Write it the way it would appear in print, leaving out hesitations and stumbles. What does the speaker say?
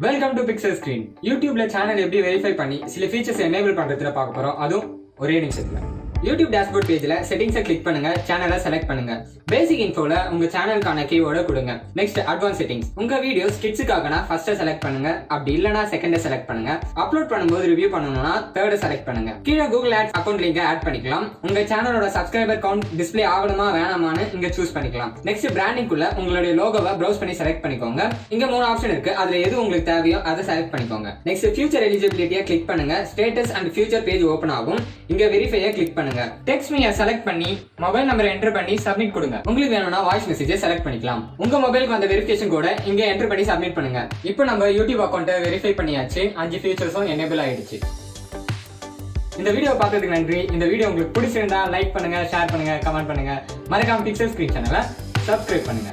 Welcome to pixel screen. யூடியூப்ல channel எப்படி verify பண்ணி சில ஃபீச்சர்ஸ் எனேபிள் பண்றதுல பார்க்க போறோம். அதுவும் ஒரே நிமிஷத்துல. யூடியூப் டேஷ்போர்ட் பேஜ்ல செட்டிங்ஸை கிளிக் பண்ணுங்க, சேனலை செலக்ட் பண்ணுங்க. பேசிக் இன்ஃபோல உங்க சேனலுக்கான கீவேர்டை கொடுங்க. Next advance settings. உங்க வீடியோஸ் கிட்ஸுக்காகனா ஃபர்ஸ்ட் செலக்ட் பண்ணுங்க, அப்படி இல்லனா செகண்ட் செலக்ட் பண்ணுங்க. அப்லோட் பண்ணும்போது ரிவ்யூ பண்ணனும்னா தேர்ட் செலக்ட் பண்ணுங்க. கீழ கூகுள் ஆட்ஸ் அக்கவுண்ட் லிங்கை ஆட் பண்ணிக்கலாம். உங்க சேனலோட சப்ஸ்கிரைபர் கவுண்ட் டிஸ்ப்ளே ஆகணுமா வேணாமான்னு இங்க சூஸ் பண்ணிக்கலாம். நெக்ஸ்ட் பிராண்டிங்குள்ள உங்களுடைய லோகோவை ப்ரௌஸ் பண்ணி செலக்ட் பண்ணிக்கோங்க. இங்க 3 ஆப்ஷன் இருக்கு, அதுல எது உங்களுக்கு தேவையோ அதை செலக்ட் பண்ணிக்கோங்க. நெக்ஸ்ட் ஃபியூச்சர் எலிஜிபிலிட்டியை கிளிக் பண்ணுங்க. Status and future page open ஆகும். இங்க வெரிஃபையை கிளிக் பண்ணுங்க. டெக்ஸ்ட் மீ செலக்ட் பண்ணி மொபைல் நம்பரை என்டர் பண்ணி சப்மிட் கொடுங்க. உங்களுக்கு வேணும்னா வாய்ஸ் மெசேஜை செலக்ட் பண்ணிக்கலாம். உங்க மொபைலுக்கு வந்த வெரிஃபிகேஷன் கோட இங்க என்டர் பண்ணி சப்மிட் பண்ணுங்க. இப்போ நம்ம யூடியூப் அக்கவுண்ட்டை வெரிஃபை பண்ணியாச்சு. 5 ஃபீச்சர்ஸும் எனேபிள் ஆயிடுச்சு. இந்த வீடியோ பார்த்ததுக்கு நன்றி. இந்த வீடியோ உங்களுக்கு பிடிச்சிருந்தா லைக் பண்ணுங்க, ஷேர் பண்ணுங்க, கமெண்ட் பண்ணுங்க. மறக்காம பிக்சல் ஸ்கிரீன் சேனலை சப்ஸ்கிரைப் பண்ணுங்க.